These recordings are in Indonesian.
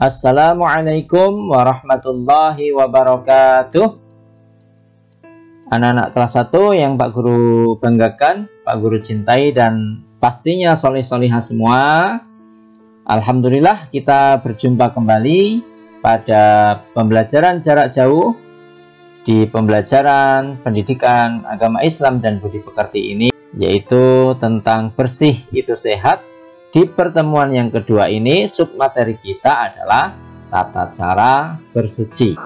Assalamualaikum warahmatullahi wabarakatuh. Anak-anak kelas 1 yang Pak Guru banggakan, Pak Guru cintai, dan pastinya soleh-solihah semua. Alhamdulillah kita berjumpa kembali pada pembelajaran jarak jauh di pembelajaran pendidikan agama Islam dan budi pekerti ini, yaitu tentang bersih itu sehat. Di pertemuan yang kedua ini, submateri kita adalah tata cara bersuci.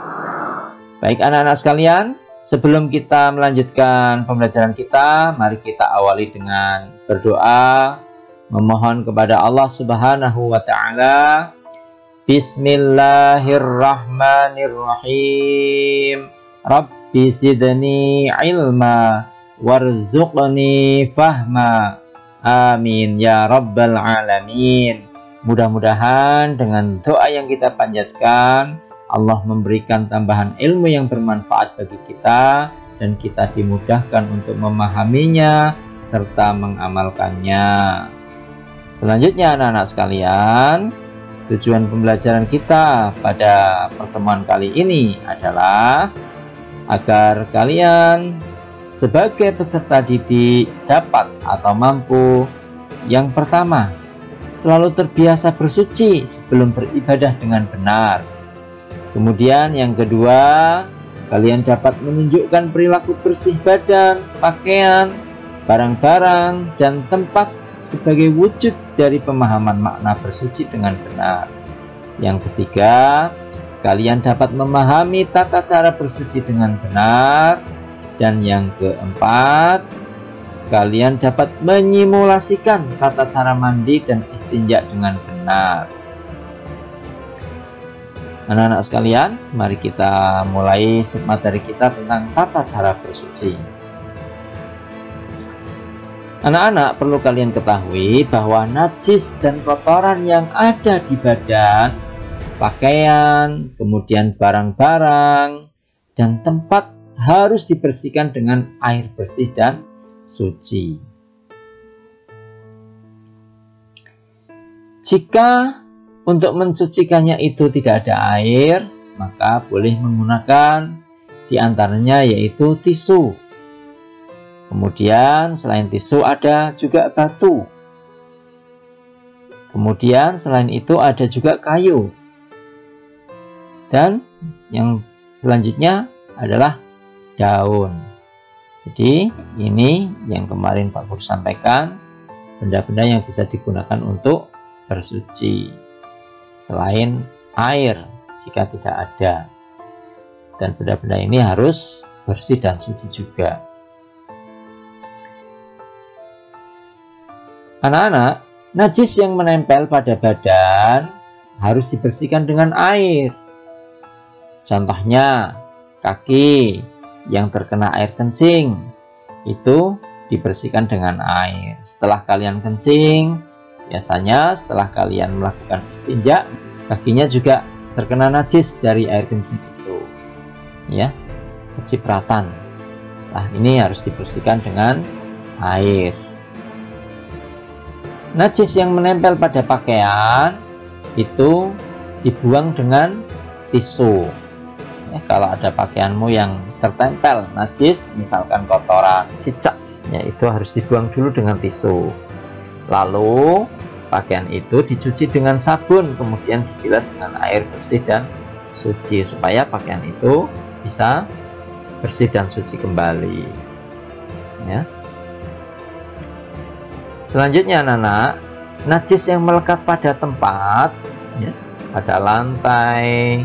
Baik anak-anak sekalian, sebelum kita melanjutkan pembelajaran kita, mari kita awali dengan berdoa, memohon kepada Allah Subhanahu wa Ta'ala. Bismillahirrahmanirrahim. Rabbi zidni ilma warzuqni fahma. Amin ya rabbal alamin. Mudah-mudahan dengan doa yang kita panjatkan, Allah memberikan tambahan ilmu yang bermanfaat bagi kita, dan kita dimudahkan untuk memahaminya serta mengamalkannya. Selanjutnya anak-anak sekalian, tujuan pembelajaran kita pada pertemuan kali ini adalah agar kalian sebagai peserta didik dapat atau mampu, yang pertama, selalu terbiasa bersuci sebelum beribadah dengan benar. Kemudian yang kedua, kalian dapat menunjukkan perilaku bersih badan, pakaian, barang-barang, dan tempat sebagai wujud dari pemahaman makna bersuci dengan benar. Yang ketiga, kalian dapat memahami tata cara bersuci dengan benar. Dan yang keempat, kalian dapat menyimulasikan tata cara mandi dan istinja dengan benar. Anak-anak sekalian, mari kita mulai materi kita tentang tata cara bersuci. Anak-anak, perlu kalian ketahui bahwa najis dan kotoran yang ada di badan, pakaian, kemudian barang-barang, dan tempat harus dibersihkan dengan air bersih dan suci. Jika untuk mensucikannya itu tidak ada air, maka boleh menggunakan diantaranya yaitu tisu. Kemudian selain tisu ada juga batu. Kemudian selain itu ada juga kayu. Dan yang selanjutnya adalah daun. Jadi ini yang kemarin Pak Guru sampaikan, benda-benda yang bisa digunakan untuk bersuci selain air jika tidak ada, dan benda-benda ini harus bersih dan suci juga. Anak-anak, najis yang menempel pada badan harus dibersihkan dengan air. Contohnya kaki yang terkena air kencing itu dibersihkan dengan air. Setelah kalian kencing, biasanya setelah kalian melakukan istinja, kakinya juga terkena najis dari air kencing itu, ya, kecipratan. Nah, ini harus dibersihkan dengan air. Najis yang menempel pada pakaian itu dibuang dengan tisu. Ya, kalau ada pakaianmu yang tertempel najis, misalkan kotoran, cicak, ya itu harus dibuang dulu dengan tisu. Lalu pakaian itu dicuci dengan sabun, kemudian dibilas dengan air bersih dan suci supaya pakaian itu bisa bersih dan suci kembali. Ya. Selanjutnya anak-anak, najis yang melekat pada tempat, ya, pada lantai,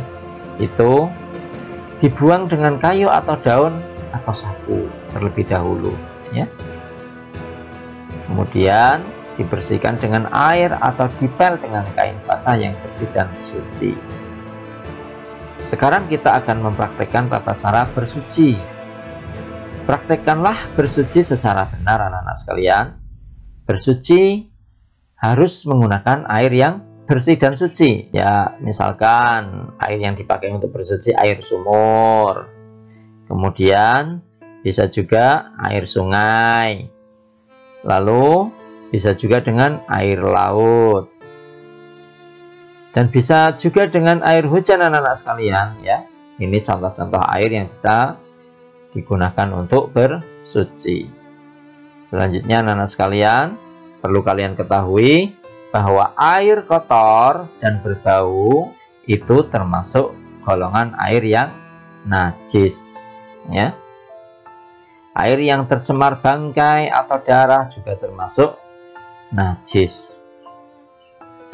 itu dibuang dengan kayu atau daun atau sapu terlebih dahulu, ya. Kemudian dibersihkan dengan air atau dipel dengan kain basah yang bersih dan suci. Sekarang kita akan mempraktekkan tata cara bersuci. Praktekkanlah bersuci secara benar anak-anak sekalian. Bersuci harus menggunakan air yang bersih dan suci. Ya, misalkan air yang dipakai untuk bersuci air sumur. Kemudian bisa juga air sungai. Lalu bisa juga dengan air laut. Dan bisa juga dengan air hujan anak-anak sekalian ya. Ini contoh-contoh air yang bisa digunakan untuk bersuci. Selanjutnya anak-anak sekalian, perlu kalian ketahui bahwa air kotor dan berbau itu termasuk golongan air yang najis ya. Air yang tercemar bangkai atau darah juga termasuk najis.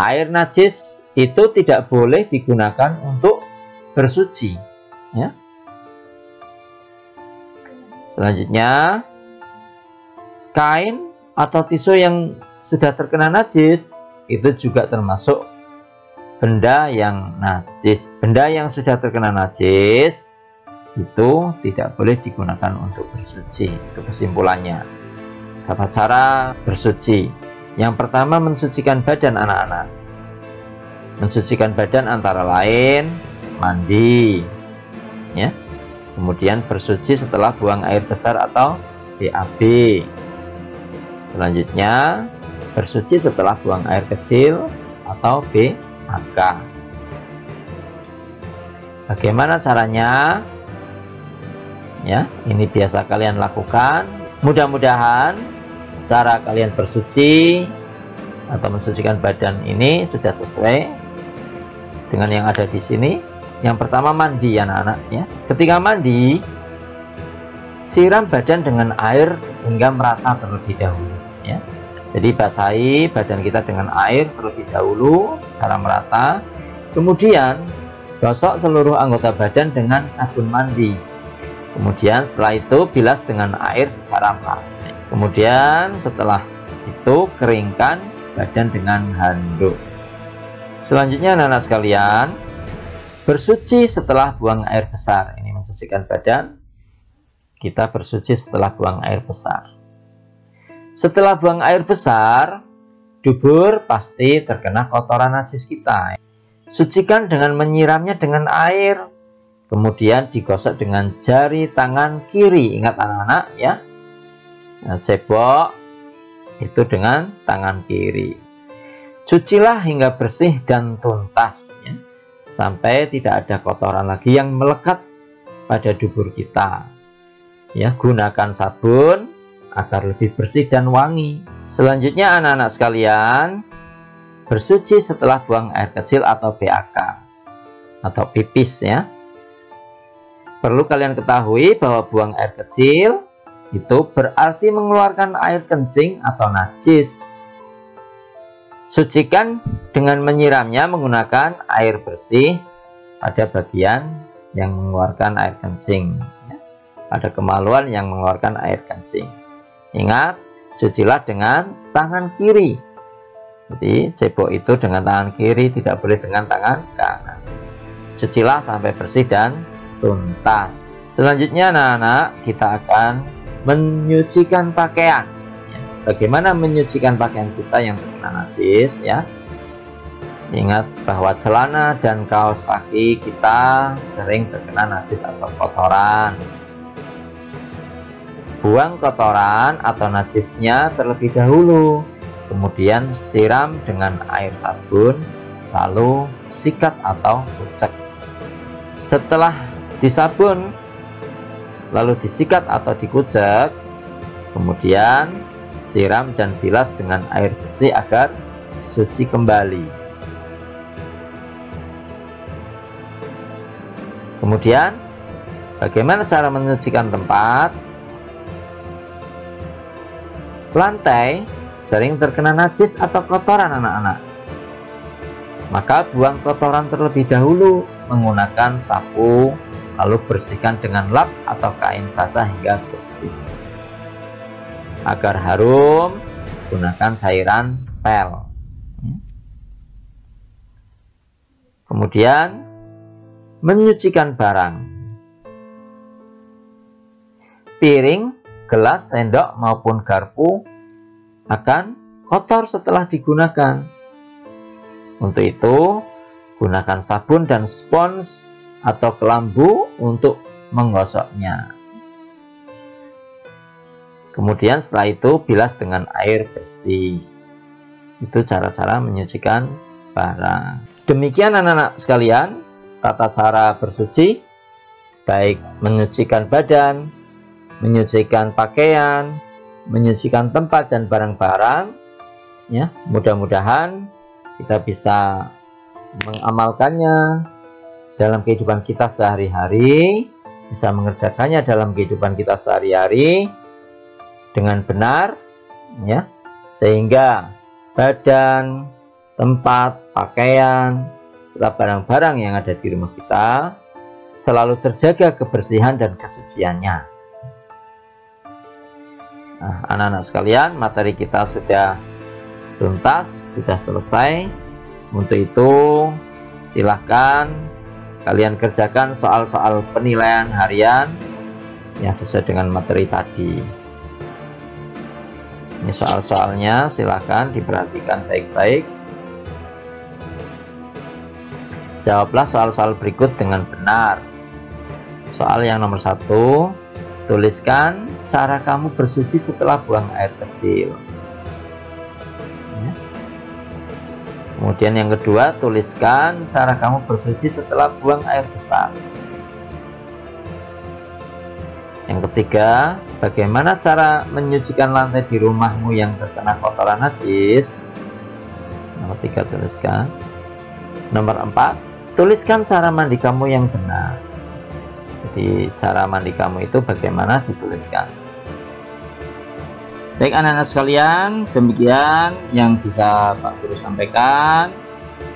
Air najis itu tidak boleh digunakan untuk bersuci ya. Selanjutnya, kain atau tisu yang sudah terkena najis itu juga termasuk benda yang najis. Benda yang sudah terkena najis itu tidak boleh digunakan untuk bersuci. Itu kesimpulannya. Tata cara bersuci. Yang pertama, mensucikan badan anak-anak. Mensucikan badan antara lain mandi ya. Kemudian bersuci setelah buang air besar atau BAB. Selanjutnya bersuci setelah buang air kecil atau BAK. Bagaimana caranya? Ya, ini biasa kalian lakukan. Mudah-mudahan cara kalian bersuci atau mensucikan badan ini sudah sesuai dengan yang ada di sini. Yang pertama, mandi anak-anak ya. Ketika mandi, siram badan dengan air hingga merata terlebih dahulu ya. Jadi basahi badan kita dengan air terlebih dahulu secara merata. Kemudian gosok seluruh anggota badan dengan sabun mandi. Kemudian setelah itu bilas dengan air secara merata. Kemudian setelah itu keringkan badan dengan handuk. Selanjutnya anak-anak sekalian, bersuci setelah buang air besar. Ini mensucikan badan. Kita bersuci setelah buang air besar. Setelah buang air besar, dubur pasti terkena kotoran najis kita. Sucikan dengan menyiramnya dengan air. Kemudian digosok dengan jari tangan kiri. Ingat anak-anak ya. Nah, cebok itu dengan tangan kiri. Cucilah hingga bersih dan tuntas ya. Sampai tidak ada kotoran lagi yang melekat pada dubur kita ya. Gunakan sabun agar lebih bersih dan wangi. Selanjutnya anak-anak sekalian, bersuci setelah buang air kecil atau BAK atau pipis ya. Perlu kalian ketahui bahwa buang air kecil itu berarti mengeluarkan air kencing atau najis. Sucikan dengan menyiramnya menggunakan air bersih pada bagian yang mengeluarkan air kencing ya. Pada kemaluan yang mengeluarkan air kencing. Ingat, cucilah dengan tangan kiri. Jadi cebok itu dengan tangan kiri, tidak boleh dengan tangan kanan. Cucilah sampai bersih dan tuntas. Selanjutnya anak-anak, kita akan menyucikan pakaian. Bagaimana menyucikan pakaian kita yang terkena najis ya? Ingat bahwa celana dan kaos kaki kita sering terkena najis atau kotoran. Buang kotoran atau najisnya terlebih dahulu. Kemudian siram dengan air sabun, lalu sikat atau kucek. Setelah disabun, lalu disikat atau dikucek, kemudian siram dan bilas dengan air bersih agar suci kembali. Kemudian, bagaimana cara menyucikan tempat? Lantai sering terkena najis atau kotoran anak-anak. Maka buang kotoran terlebih dahulu menggunakan sapu, lalu bersihkan dengan lap atau kain basah hingga bersih. Agar harum, gunakan cairan pel. Kemudian menyucikan barang. Piring, gelas, sendok maupun garpu akan kotor setelah digunakan. Untuk itu, gunakan sabun dan spons atau kelambu untuk menggosoknya. Kemudian setelah itu bilas dengan air bersih. Itu cara-cara menyucikan barang. Demikian anak-anak sekalian, tata cara bersuci, baik menyucikan badan, menyucikan pakaian, menyucikan tempat dan barang-barang. Ya, mudah-mudahan kita bisa mengamalkannya dalam kehidupan kita sehari-hari, bisa mengerjakannya dalam kehidupan kita sehari-hari dengan benar, ya, sehingga badan, tempat, pakaian, serta barang-barang yang ada di rumah kita selalu terjaga kebersihan dan kesuciannya. Nah, anak-anak sekalian, materi kita sudah tuntas, sudah selesai. Untuk itu, silahkan kalian kerjakan soal-soal penilaian harian yang sesuai dengan materi tadi. Ini soal-soalnya, silahkan diperhatikan baik-baik. Jawablah soal-soal berikut dengan benar. Soal yang nomor 1, tuliskan cara kamu bersuci setelah buang air kecil. Kemudian yang kedua, tuliskan cara kamu bersuci setelah buang air besar. Yang ketiga, bagaimana cara menyucikan lantai di rumahmu yang terkena kotoran najis? Nomor 3, tuliskan. Nomor 4, tuliskan cara mandi kamu yang benar. Jadi cara mandi kamu itu bagaimana, dituliskan. Baik anak-anak sekalian, demikian yang bisa Pak Guru sampaikan.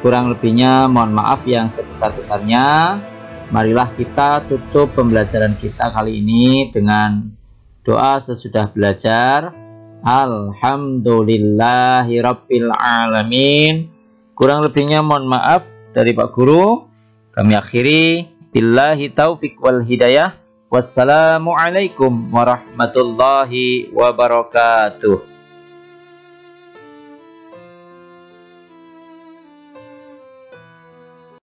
Kurang lebihnya mohon maaf yang sebesar-besarnya. Marilah kita tutup pembelajaran kita kali ini dengan doa sesudah belajar. Alhamdulillahirabbil alamin. Kurang lebihnya mohon maaf dari Pak Guru. Kami akhiri. Billahi taufiq wal hidayah. Wassalamualaikum warahmatullahi wabarakatuh.